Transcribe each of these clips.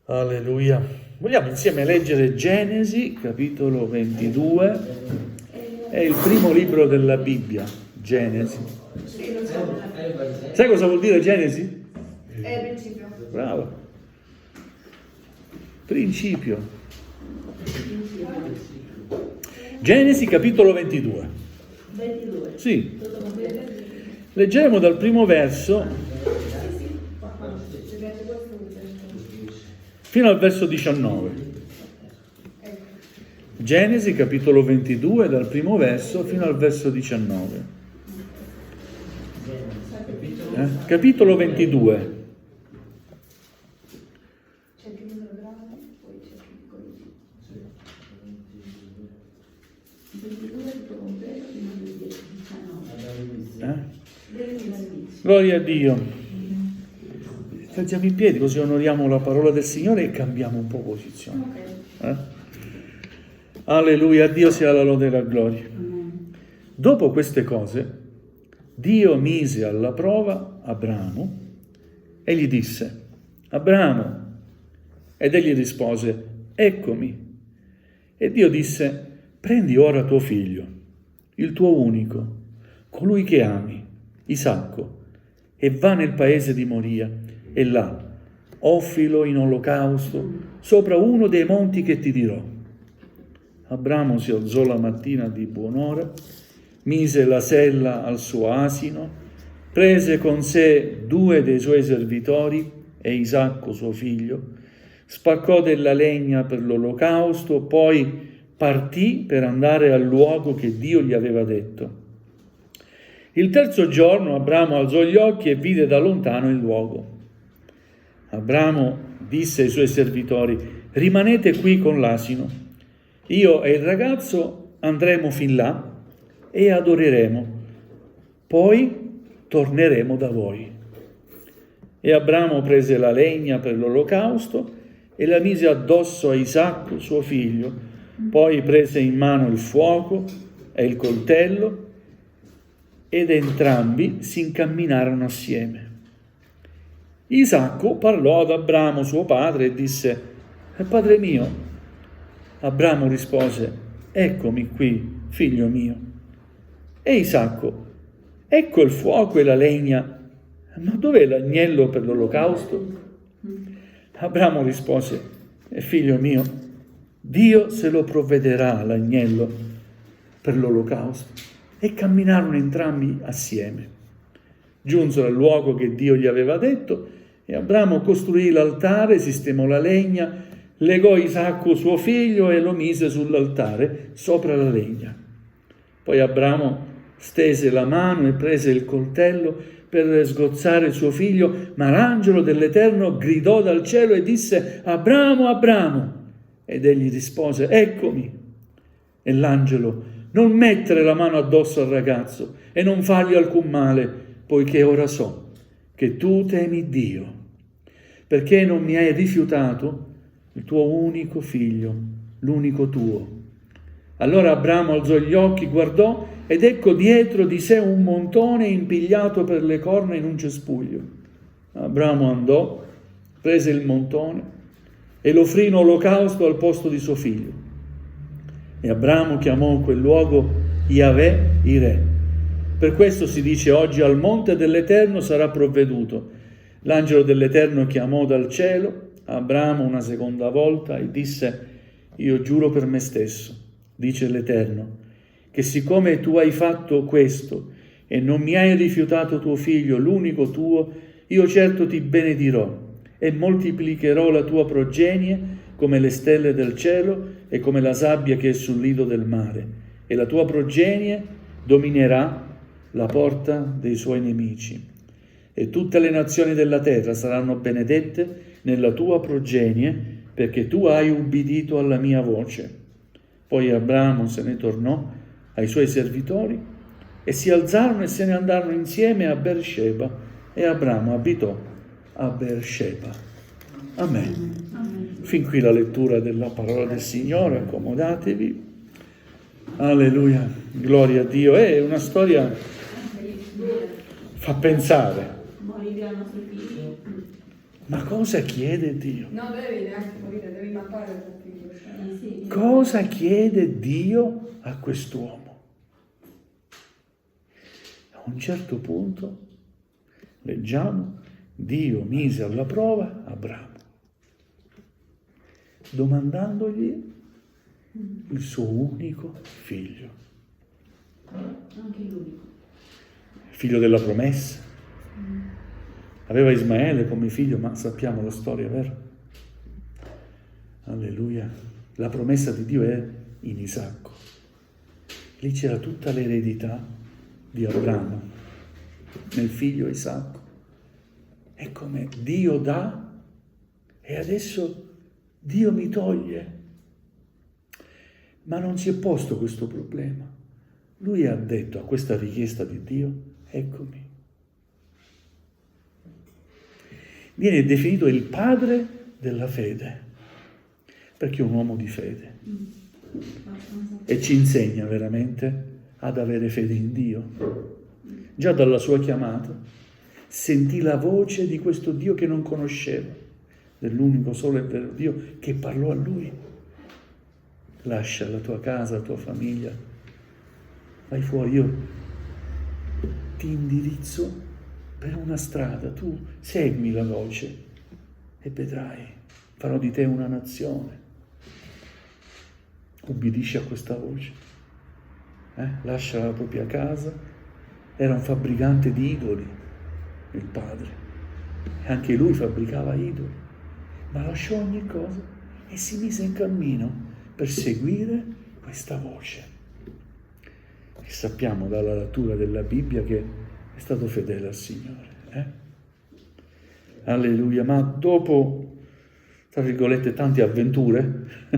Alleluia. Vogliamo insieme leggere Genesi, capitolo 22. È il primo libro della Bibbia, Genesi. Sai cosa vuol dire Genesi? È il principio. Bravo. Principio. Genesi, capitolo 22. 22. Sì. Leggeremo dal primo verso fino al verso 19. Genesi, capitolo 22, dal primo verso fino al verso 19. Capitolo 22. C'è il numero grande, poi c'è il piccolino. 22 tutto completo fino al 19. Gloria a Dio. Alziamo in piedi così onoriamo la parola del Signore e cambiamo un po' posizione. Alleluia, a Dio sia la lode e la gloria. Dopo queste cose, Dio mise alla prova Abramo e gli disse: Abramo. Ed egli rispose: Eccomi. E Dio disse: Prendi ora tuo figlio, il tuo unico, colui che ami, Isacco, e va nel paese di Moria, e là offrilo in olocausto sopra uno dei monti che ti dirò. Abramo si alzò la mattina di buon'ora, mise la sella al suo asino, prese con sé 2 dei suoi servitori e Isacco suo figlio, spaccò della legna per l'olocausto, poi partì per andare al luogo che Dio gli aveva detto. Il terzo giorno Abramo alzò gli occhi e vide da lontano il luogo. Abramo disse ai suoi servitori: rimanete qui con l'asino, io e il ragazzo andremo fin là e adoreremo, poi torneremo da voi. E Abramo prese la legna per l'olocausto e la mise addosso a Isacco suo figlio, poi prese in mano il fuoco e il coltello ed entrambi si incamminarono assieme. Isacco parlò ad Abramo suo padre e disse: Padre mio. Abramo rispose: Eccomi qui, figlio mio. E Isacco: Ecco il fuoco e la legna, ma dov'è l'agnello per l'olocausto? Abramo rispose: Figlio mio, Dio se lo provvederà l'agnello per l'olocausto. E camminarono entrambi assieme. Giunsero al luogo che Dio gli aveva detto e Abramo costruì l'altare, sistemò la legna, legò Isacco suo figlio e lo mise sull'altare sopra la legna. Poi Abramo stese la mano e prese il coltello per sgozzare suo figlio, ma l'angelo dell'Eterno gridò dal cielo e disse: Abramo, Abramo! Ed egli rispose: Eccomi. E l'angelo: Non mettere la mano addosso al ragazzo e non fargli alcun male, poiché ora so che tu temi Dio, perché non mi hai rifiutato il tuo unico figlio, l'unico tuo. Allora Abramo alzò gli occhi, guardò, ed ecco dietro di sé un montone impigliato per le corna in un cespuglio. Abramo andò, prese il montone e lo offrì in olocausto al posto di suo figlio. E Abramo chiamò quel luogo Yahweh Ireh. Per questo si dice oggi: al monte dell'Eterno sarà provveduto. L'angelo dell'Eterno chiamò dal cielo Abramo una seconda volta e disse: Io giuro per me stesso, dice l'Eterno, che siccome tu hai fatto questo e non mi hai rifiutato tuo figlio, l'unico tuo, io certo ti benedirò e moltiplicherò la tua progenie come le stelle del cielo e come la sabbia che è sul lido del mare, e la tua progenie dominerà la porta dei suoi nemici. E tutte le nazioni della terra saranno benedette nella tua progenie, perché tu hai ubbidito alla mia voce. Poi Abramo se ne tornò ai suoi servitori e si alzarono e se ne andarono insieme a Beersheba, e Abramo abitò a Beersheba. Amen. Fin qui la lettura della parola del Signore, accomodatevi. Alleluia, gloria a Dio. È una storia, fa pensare. Morire al nostro figlio. Ma cosa chiede Dio? Non devi neanche morire, devi matare tuo figlio. Cioè. Sì. Cosa chiede Dio a quest'uomo? A un certo punto, leggiamo, Dio mise alla prova Abramo, domandandogli il suo unico figlio, Anche l'unico. figlio della promessa. Aveva Ismaele come figlio, ma sappiamo la storia, vero? Alleluia. La promessa di Dio è in Isacco. Lì c'era tutta l'eredità di Abramo nel figlio Isacco. È come Dio dà e adesso Dio mi toglie. Ma non si è posto questo problema. Lui ha detto a questa richiesta di Dio, eccomi. Viene definito il padre della fede, perché è un uomo di fede. E ci insegna veramente ad avere fede in Dio. Già dalla sua chiamata sentì la voce di questo Dio che non conosceva, dell'unico solo e vero Dio che parlò a lui. Lascia la tua casa, la tua famiglia, vai fuori, io ti indirizzo per una strada, tu segui la voce e vedrai, farò di te una nazione. Ubbidisci a questa voce, lascia la propria casa, era un fabbricante di idoli, il padre, e anche lui fabbricava idoli, ma lasciò ogni cosa e si mise in cammino per seguire questa voce. E sappiamo dalla lettura della Bibbia che è stato fedele al Signore. Alleluia, ma dopo, tra virgolette, tante avventure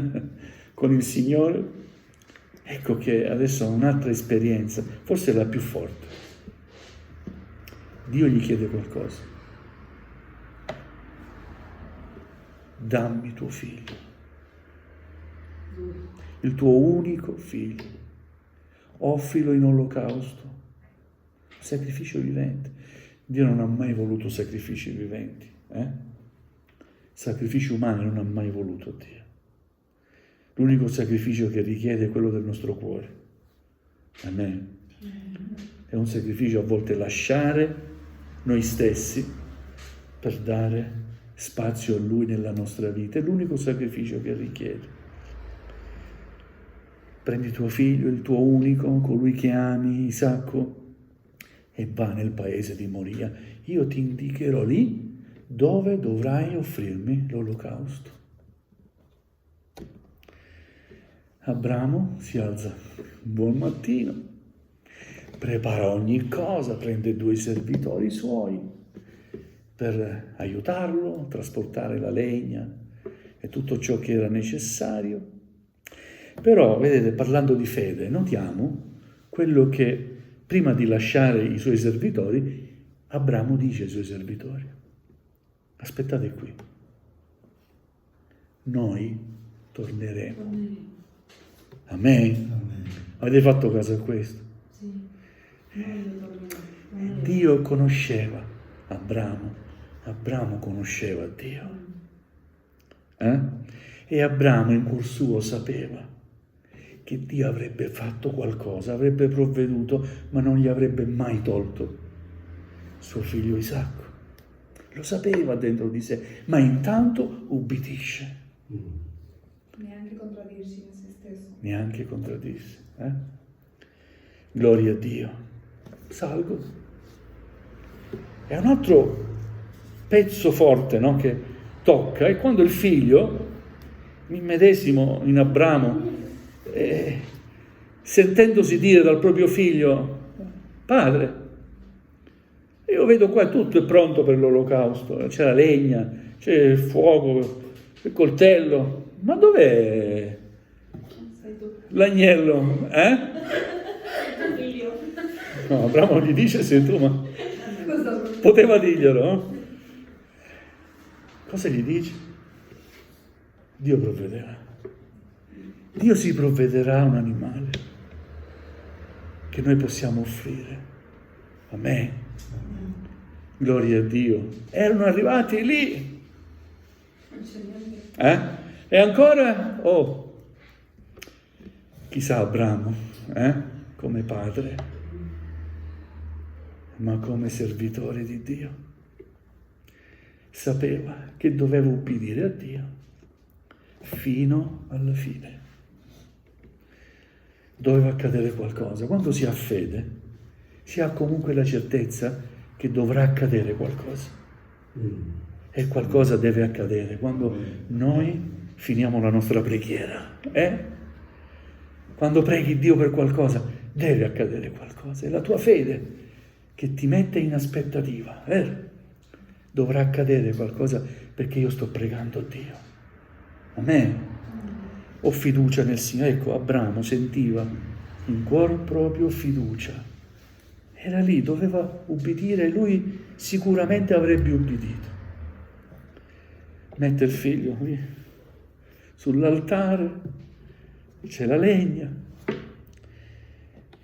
con il Signore, ecco che adesso ha un'altra esperienza, forse la più forte. Dio gli chiede qualcosa. Dammi tuo figlio, il tuo unico figlio, offrilo in olocausto, sacrificio vivente. Dio non ha mai voluto sacrifici viventi, sacrifici umani non ha mai voluto Dio. L'unico sacrificio che richiede è quello del nostro cuore. Amen. È un sacrificio a volte lasciare noi stessi per dare spazio a Lui nella nostra vita. È l'unico sacrificio che richiede. Prendi tuo figlio, il tuo unico, colui che ami, Isacco, e va nel paese di Moria. Io ti indicherò lì dove dovrai offrirmi l'olocausto. Abramo si alza un buon mattino, prepara ogni cosa, prende 2 servitori suoi per aiutarlo a trasportare la legna e tutto ciò che era necessario. Però, vedete, parlando di fede, notiamo quello che prima di lasciare i suoi servitori, Abramo dice ai suoi servitori: aspettate qui, noi torneremo. Amen. Avete fatto caso a questo? Sì. Dio conosceva Abramo conosceva Dio. E Abramo in cuor suo sapeva che Dio avrebbe fatto qualcosa, avrebbe provveduto, ma non gli avrebbe mai tolto suo figlio Isacco. Lo sapeva dentro di sé, ma intanto ubbidisce. Neanche contraddirsi in se stesso. Neanche contraddirsi. Gloria a Dio. Salgo. È un altro pezzo forte, no, che tocca, è quando il figlio, mi medesimo in Abramo, sentendosi dire dal proprio figlio: padre, io vedo qua tutto è pronto per l'olocausto, c'è la legna, c'è il fuoco, il coltello, ma dov'è l'agnello? No, Abramo gli dice: sei tu, ma poteva dirglielo, no? Cosa gli dice? Dio provvederà. Dio si provvederà a un animale che noi possiamo offrire. Amen. Gloria a Dio. Erano arrivati lì Non c'è niente. E ancora, chissà Abramo, come padre, ma come servitore di Dio, sapeva che doveva ubbidire a Dio fino alla fine. Doveva accadere qualcosa. Quando si ha fede, si ha comunque la certezza che dovrà accadere qualcosa. E qualcosa deve accadere quando noi finiamo la nostra preghiera. Quando preghi Dio per qualcosa, deve accadere qualcosa. È la tua fede che ti mette in aspettativa. Dovrà accadere qualcosa perché io sto pregando a Dio. Amen. Ho fiducia nel Signore. Ecco, Abramo sentiva in cuore proprio fiducia. Era lì, doveva ubbidire, lui sicuramente avrebbe ubbidito. Mette il figlio lì sull'altare, c'è la legna,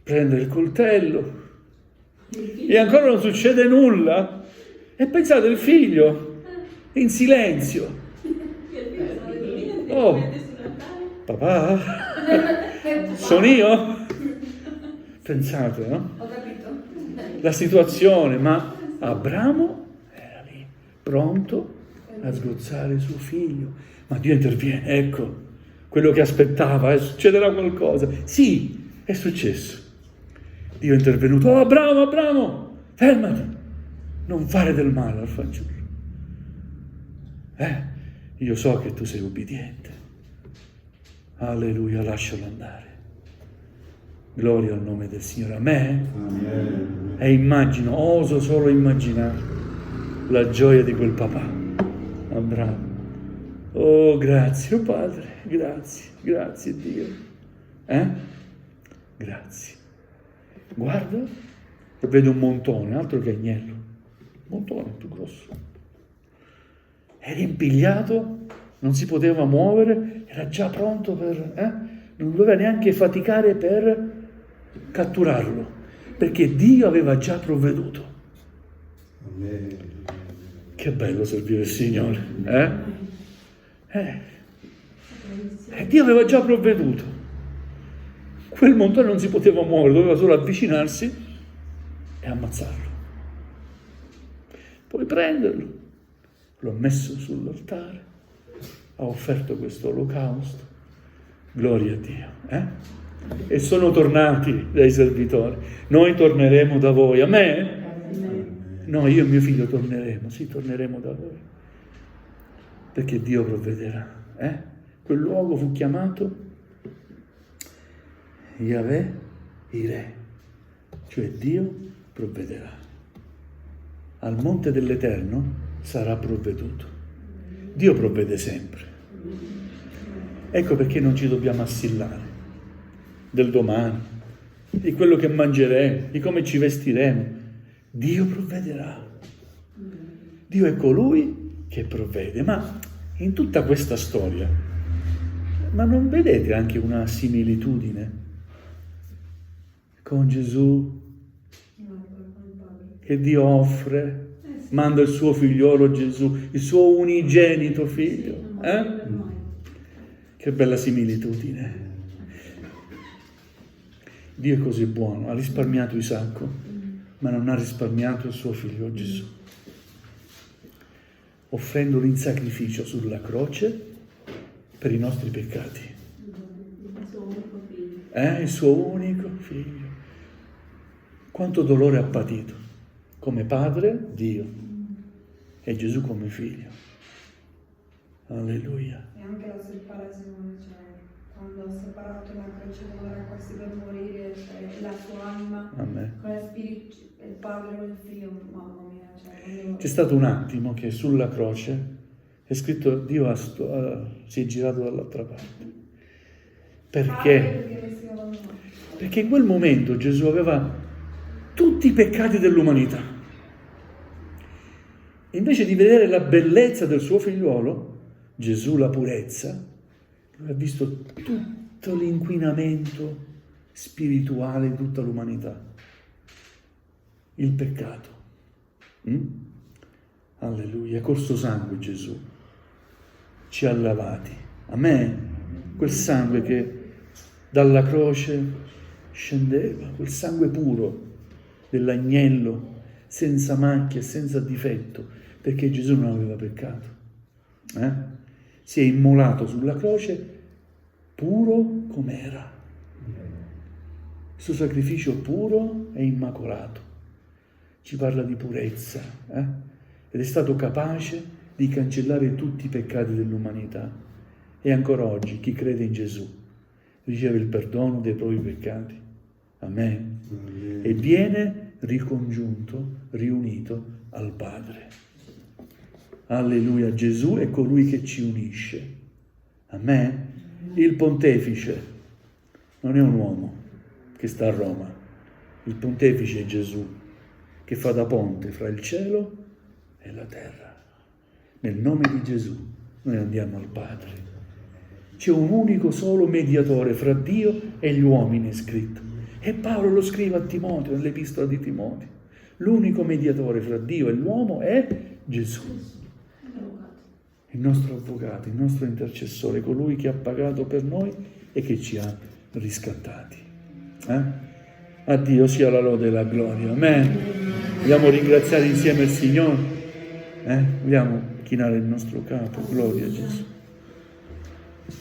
prende il coltello e ancora non succede nulla. E pensate, il figlio in silenzio. Papà, sono io? Pensate, no? Ho capito. La situazione, ma Abramo era lì, pronto a sgozzare suo figlio. Ma Dio interviene, ecco, quello che aspettava, succederà qualcosa. Sì, è successo. Dio è intervenuto. Oh, Abramo, fermati, non fare del male al fanciullo. Io so che tu sei ubbidiente. Alleluia, lascialo andare. Gloria al nome del Signore. Amen. E immagino, oso solo immaginare la gioia di quel papà, Abramo. Oh, grazie, oh Padre, grazie Dio. Grazie. Guarda, e vede un montone, altro che agnello. Montone più grosso. Era impigliato, non si poteva muovere, era già pronto non doveva neanche faticare per catturarlo, perché Dio aveva già provveduto. Amen. Che bello servire il Signore, Dio aveva già provveduto. Quel montone non si poteva muovere, doveva solo avvicinarsi e ammazzarlo. Poi prenderlo, l'ho messo sull'altare, ha offerto questo olocausto. Gloria a Dio, E sono tornati dai servitori. Noi torneremo da voi. Amen? No, io e mio figlio torneremo da voi. Perché Dio provvederà. Quel luogo fu chiamato Yahweh Ireh, cioè Dio provvederà. Al monte dell'Eterno sarà provveduto. Dio provvede sempre. Ecco perché non ci dobbiamo assillare del domani, di quello che mangeremo, di come ci vestiremo. Dio provvederà. Dio è colui che provvede. Ma in tutta questa storia, ma non vedete anche una similitudine con Gesù che Dio offre, manda il suo figliolo Gesù, il suo unigenito figlio? Che bella similitudine. Dio è così buono, ha risparmiato Isacco, ma non ha risparmiato il suo figlio Gesù, offrendolo in sacrificio sulla croce per i nostri peccati. Il suo unico figlio. Quanto dolore ha patito, come padre Dio e Gesù come figlio. Alleluia. E anche la separazione, cioè quando ha separato la croce, quando era quasi per morire, cioè, la sua anima con lo spirito, il padre con il figlio, mamma mia. Cioè, C'è stato un attimo che sulla croce è scritto Dio si è girato dall'altra parte. Perché? Perché in quel momento Gesù aveva tutti i peccati dell'umanità. Invece di vedere la bellezza del suo figliuolo, Gesù la purezza, lui ha visto tutto l'inquinamento spirituale di tutta l'umanità. Il peccato. Alleluia, è corso sangue Gesù. ci ha lavati. Amen. Quel sangue che dalla croce scendeva, quel sangue puro dell'agnello, senza macchia, senza difetto, perché Gesù non aveva peccato. Si è immolato sulla croce puro com'era. Il suo sacrificio puro e immacolato. Ci parla di purezza, ed è stato capace di cancellare tutti i peccati dell'umanità. E ancora oggi chi crede in Gesù riceve il perdono dei propri peccati. Amen. E viene ricongiunto, riunito al Padre. Alleluia, Gesù è colui che ci unisce. Amen. Il pontefice non è un uomo che sta a Roma. Il pontefice è Gesù, che fa da ponte fra il cielo e la terra. Nel nome di Gesù noi andiamo al Padre. C'è un unico solo mediatore fra Dio e gli uomini, è scritto. E Paolo lo scrive a Timoteo, nell'epistola di Timoteo. L'unico mediatore fra Dio e l'uomo è Gesù. Il nostro avvocato, il nostro intercessore, colui che ha pagato per noi e che ci ha riscattati. A Dio sia la lode e la gloria. Amen. Vogliamo ringraziare insieme il Signore? Vogliamo chinare il nostro capo. Gloria a Gesù.